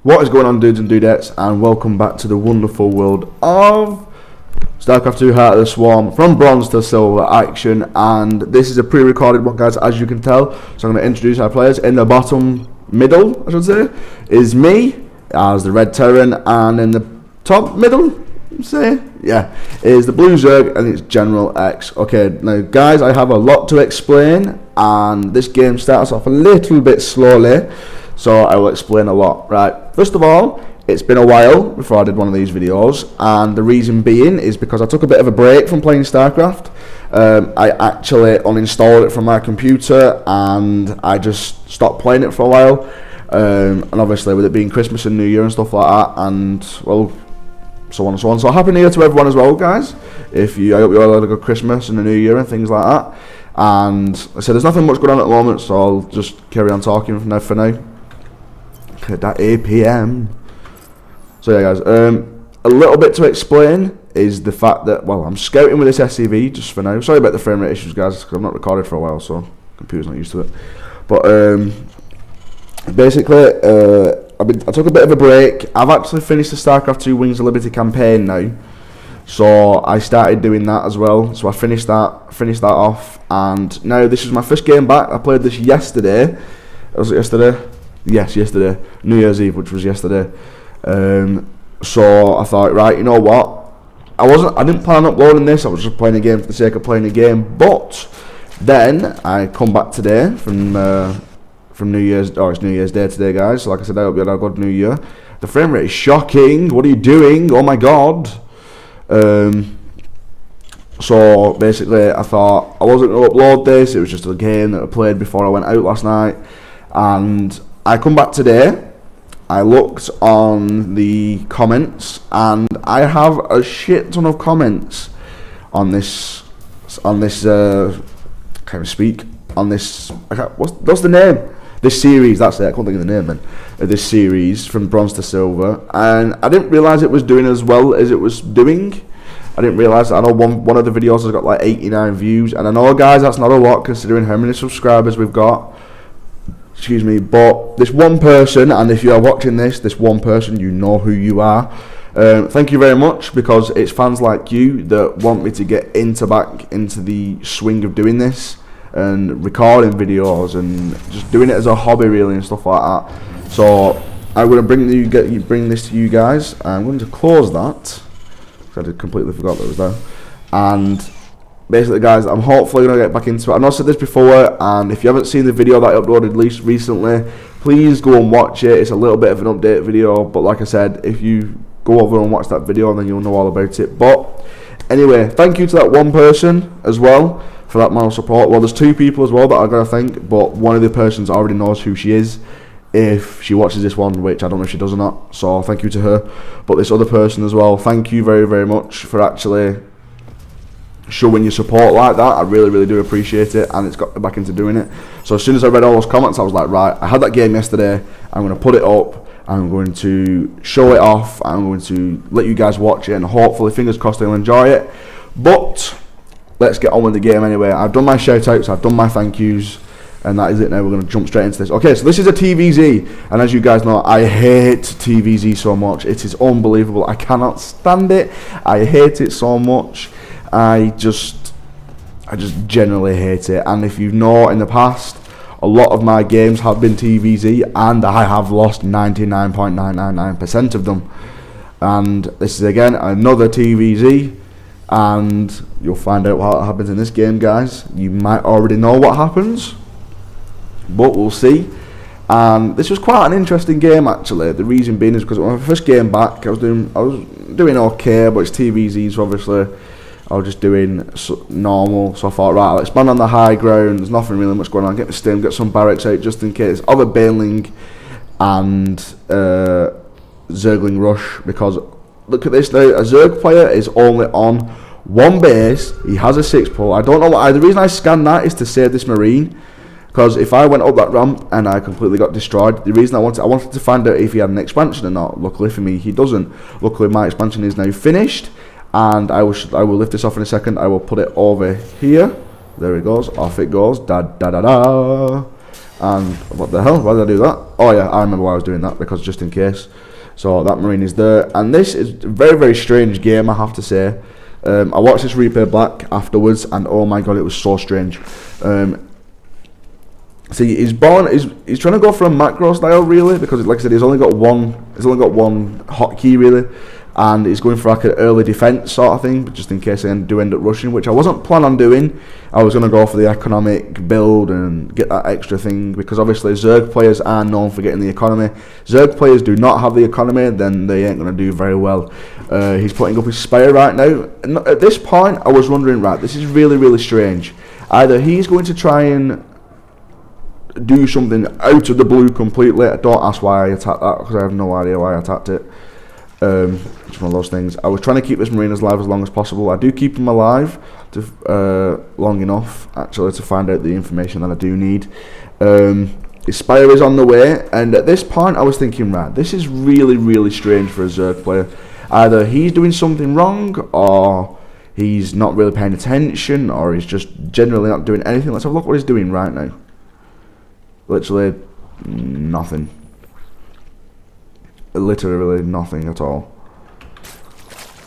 What is going on, dudes and dudettes, and welcome back to the wonderful world of Starcraft 2 Heart of the Swarm, from bronze to silver action. And this is a pre-recorded one, guys, as you can tell. So I'm going to introduce our players. In the bottom middle, I should say, is me as the red Terran, and in the top middle, is the blue Zerg, and it's General X. Okay, now guys, I have a lot to explain, and this game starts off a little bit slowly, so I will explain a lot. Right, first of all, it's been a while before I did one of these videos, and the reason being is because I took a bit of a break from playing Starcraft. I actually uninstalled it from my computer, and I just stopped playing it for a while. And obviously with it being Christmas and New Year and stuff like that, and well, so on and so on. So happy New Year to everyone as well, guys. I hope you all had a good Christmas and a New Year and things like that. And I said there's nothing much going on at the moment, so I'll just carry on talking from now for now. Okay, that 8 PM. So yeah, guys, a little bit to explain is the fact that, well, I'm scouting with this SCV just for now. Sorry about the frame rate issues, guys, because I've not recorded for a while, so computer's not used to it. But basically, I took a bit of a break. I've actually finished the Starcraft 2 Wings of Liberty campaign now, so I started doing that as well. So I finished that off, and now this is my first game back. I played this yesterday. Was it yesterday? Yes, yesterday. New Year's Eve, which was yesterday. So I thought, right, you know what? I didn't plan on uploading this. I was just playing a game for the sake of playing a game. But then I come back today from New Year's. Oh, it's New Year's Day today, guys. So like I said, I hope you had a good New Year. The frame rate is shocking. What are you doing? Oh my god. So basically, I thought I wasn't going to upload this. It was just a game that I played before I went out last night, and I come back today. I looked on the comments, and I have a shit ton of comments on this. Can't even speak on this. What's the name? This series. That's it. I can't think of the name, man. This series from bronze to silver, and I didn't realize it was doing as well as it was doing. I didn't realize. I know one of the videos has got like 89 views, and I know, guys, that's not a lot considering how many subscribers we've got. Excuse me, but this one person, and if you are watching this one person, you know who you are. Thank you very much, because it's fans like you that want me to get back into the swing of doing this and recording videos and just doing it as a hobby, really, and stuff like that. So I'm going to bring this to you guys. I'm going to close that because I completely forgot that it was there. And basically, guys, I'm hopefully going to get back into it. I've not said this before, and if you haven't seen the video that I uploaded recently, please go and watch it. It's a little bit of an update video, but like I said, if you go over and watch that video, then you'll know all about it. But anyway, thank you to that one person as well for that moral support. Well, there's two people as well that I've got to thank, but one of the persons already knows who she is if she watches this one, which I don't know if she does or not, so thank you to her. But this other person as well, thank you very, very much for actually showing your support like that. I really, really do appreciate it, and it's got me back into doing it. So as soon as I read all those comments, I was like, right, I had that game yesterday, I'm going to put it up, I'm going to show it off, I'm going to let you guys watch it, and hopefully, fingers crossed, they'll enjoy it. But let's get on with the game anyway. I've done my shout outs, I've done my thank yous, and that is it. Now we're going to jump straight into this. Okay, so this is a TVZ, and as you guys know, I hate TVZ so much. It is unbelievable. I cannot stand it. I hate it so much. I just generally hate it. And if you know, in the past, a lot of my games have been TVZ, and I have lost 99.999% of them. And this is again another TVZ, and you'll find out what happens in this game, guys. You might already know what happens, but we'll see. And this was quite an interesting game, actually. The reason being is because when my first game back, I was doing okay, but it's TVZ, so obviously I was just doing normal. So I thought, right, I'll expand on the high ground. There's nothing really much going on. Get the stim, get some barracks out just in case. Other Baneling and Zergling rush, because look at this now. A Zerg player is only on one base. He has a 6-pull. I don't know why. The reason I scanned that is to save this Marine, because if I went up that ramp and I completely got destroyed, the reason I wanted to find out if he had an expansion or not. Luckily for me, he doesn't. Luckily, my expansion is now finished, and I will lift this off in a second. I will put it over here. There it goes. Off it goes. Da da da da. And what the hell? Why did I do that? Oh yeah, I remember why I was doing that, because just in case. So that marine is there, and this is a very, very strange game, I have to say. I watched this replay back afterwards, and oh my god, it was so strange. See, he's trying to go for a macro style, really, because like I said, he's only got one hotkey, really, and he's going for like an early defense sort of thing, but just in case I do end up rushing, which I wasn't planning on doing. I was going to go for the economic build and get that extra thing, because obviously Zerg players are known for getting the economy. Zerg players do not have the economy, then they ain't going to do very well. He's putting up his Spire right now, and at this point I was wondering, right, this is really, really strange. Either he's going to try and do something out of the blue completely. Don't ask why I attacked that, because I have no idea why I attacked it. It's one of those things. I was trying to keep this marine alive as long as possible. I do keep him alive long enough actually to find out the information that I do need. His Spire is on the way, and at this point I was thinking, right, this is really, really strange for a Zerg player. Either he's doing something wrong, or he's not really paying attention, or he's just generally not doing anything. Let's have a look what he's doing right now. Literally nothing. Literally nothing at all.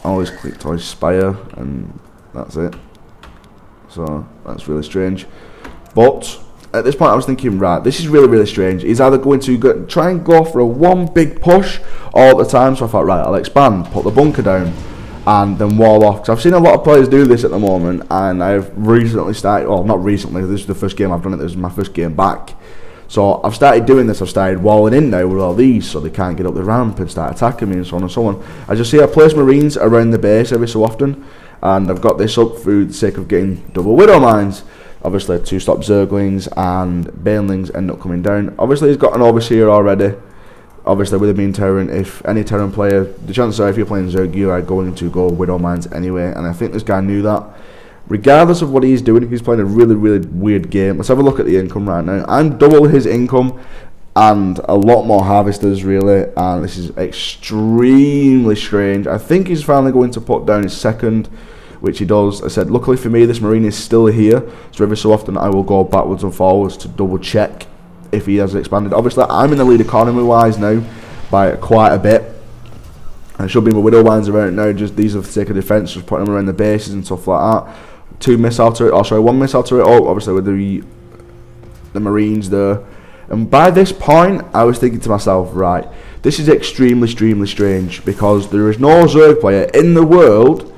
I always clicked on his Spire, and that's it. So that's really strange. But at this point I was thinking, right, this is really, really strange. He's either going to try and go for a one big push all the time. So I thought, right, I'll expand, put the bunker down, and then wall off. Because I've seen a lot of players do this at the moment, and I've recently started, well, not recently, this is the first game I've done it, this is my first game back. So I've started doing this, I've started walling in now with all these, so they can't get up the ramp and start attacking me and so on and so on. As you see, I place marines around the base every so often, and I've got this up through the sake of getting double widow mines. Obviously 2-stop zerglings and banelings end up coming down. Obviously he's got an overseer already. Obviously with him being Terran, if any Terran player, the chances are if you're playing Zerg, you are going to go widow mines anyway, and I think this guy knew that. Regardless of what he's doing, he's playing a really, really weird game. Let's have a look at the income right now. I'm double his income and a lot more harvesters, really, and this is extremely strange. I think he's finally going to put down his second, which he does. I said, luckily for me, this marine is still here, so every so often I will go backwards and forwards to double check if he has expanded. Obviously, I'm in the lead economy-wise now by quite a bit. I should be my widow mines around now, just these are for the sake of defense, just putting them around the bases and stuff like that. One missile turret, obviously with the marines there. And by this point, I was thinking to myself, right, this is extremely, extremely strange, because there is no Zerg player in the world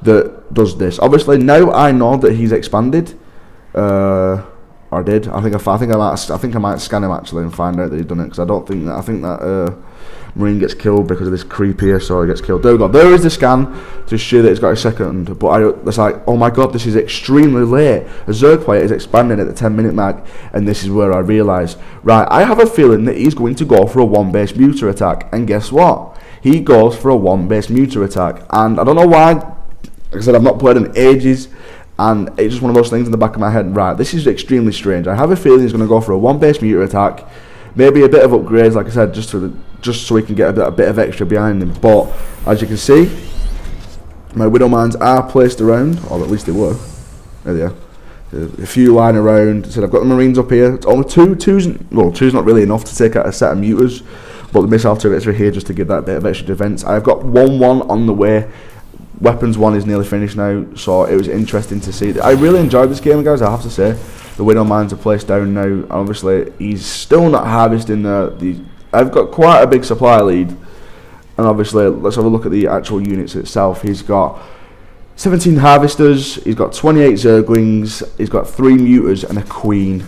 that does this. Obviously, now I know that he's expanded, or did. I think I might scan him actually and find out that he's done it, because I think that marine gets killed because of this creep here, so he gets killed. There we go. There is the scan to show that he's got a second. But it's like, oh my god, this is extremely late. A Zerg player is expanding at the 10-minute mark, and this is where I realise, right, I have a feeling that he's going to go for a one-base muter attack. And guess what? He goes for a one-base muter attack, and I don't know why. Like I said, I've not played in ages, and it's just one of those things in the back of my head. Right, this is extremely strange. I have a feeling he's going to go for a one-base muter attack. Maybe a bit of upgrades, like I said, just so we can get a bit of extra behind him. But as you can see, my widow mines are placed around, or at least they were. There they are. A few lying around. So I've got the marines up here. It's only two's not really enough to take out a set of muters, but the missile turrets are here just to give that bit of extra defense. I've got 1-1 on the way. Weapons 1 is nearly finished now, so it was interesting to see. I really enjoyed this game, guys, I have to say. The widow mines are placed down now. Obviously, he's still not harvesting I've got quite a big supply lead. And obviously, let's have a look at the actual units itself. He's got 17 harvesters, he's got 28 zerglings, he's got 3 muters and a queen.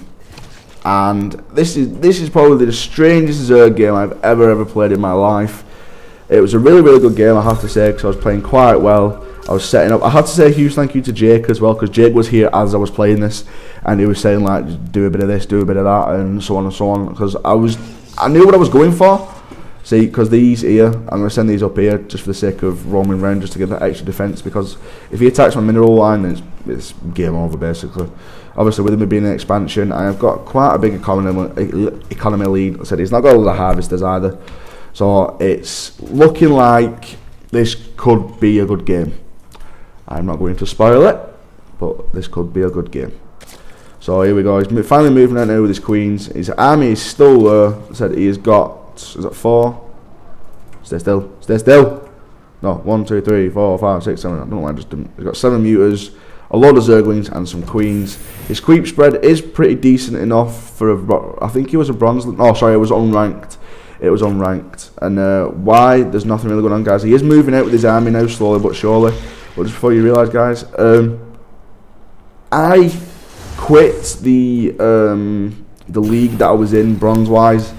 And this is probably the strangest Zerg game I've ever played in my life. It was a really, really good game, I have to say, because I was playing quite well. I was setting up. I had to say a huge thank you to Jake as well, because Jake was here as I was playing this, and he was saying like, do a bit of this, do a bit of that, and so on and so on. Because I knew what I was going for. See, because these here, I'm going to send these up here just for the sake of roaming around, just to get that extra defense. Because if he attacks my mineral line, then it's game over basically. Obviously, with him being an expansion, I've got quite a big economy lead. I said he's not got a lot of harvesters either, so it's looking like this could be a good game. I'm not going to spoil it, but this could be a good game. So here we go. He's finally moving out now with his queens. His army is still there. Said he has got, is that 4? Stay still. Stay still. No, 1, 2, 3, 4, 5, 6, 7. I don't know why I just didn't. He's got 7 mutas, a load of zerglings, and some queens. His creep spread is pretty decent enough for a. I think he was a bronze. Oh, sorry, it was unranked. It was unranked. And why? There's nothing really going on, guys. He is moving out with his army now, slowly but surely. But just before you realise, guys, I quit the league that I was in, bronze-wise.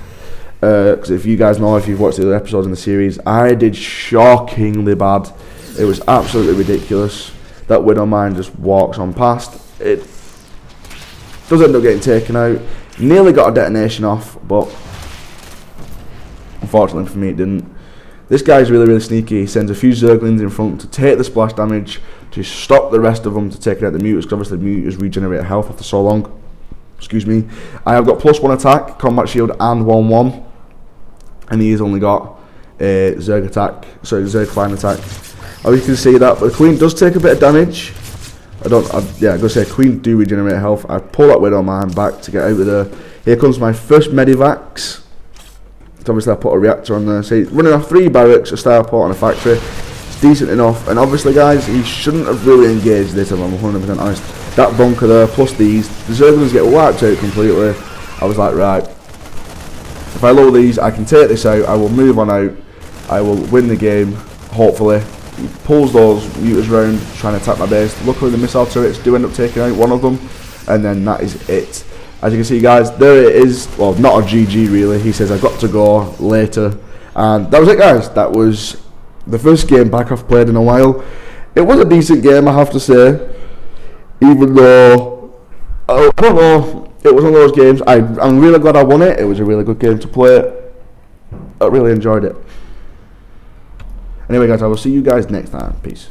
Because if you guys know, if you've watched the other episodes in the series, I did shockingly bad. It was absolutely ridiculous. That win on mine just walks on past. It does end up getting taken out. Nearly got a detonation off, but unfortunately for me it didn't. This guy's really, really sneaky. He sends a few zerglings in front to take the splash damage, to stop the rest of them to take out the mutas, because obviously the mutas regenerate health after so long. Excuse me. I have got +1 attack, combat shield, and 1/1. And he has only got a Zerg attack, sorry, Zerg flying attack. Oh, you can see that, but the queen does take a bit of damage. I'm gonna say queen do regenerate health. I pull that Widow Mine back to get out of there. Here comes my first medivacs. So obviously I put a reactor on there. So he's running off 3 barracks, a starport, and a factory. It's decent enough. And obviously, guys, he shouldn't have really engaged this, if I'm 100% honest. That bunker there, plus these, the Zerglings get wiped out completely. I was like, right, if I lower these, I can take this out, I will move on out, I will win the game, hopefully. He pulls those mutas round, trying to attack my base. Luckily the missile turrets do end up taking out one of them, and then that is it. As you can see, guys, there it is. Well, not a GG really. He says I've got to go later. And that was it, guys. That was the first game back I've played in a while. It was a decent game, I have to say. Even though, I don't know, it was one of those games. I'm really glad I won it. It was a really good game to play. I really enjoyed it. Anyway, guys, I will see you guys next time. Peace.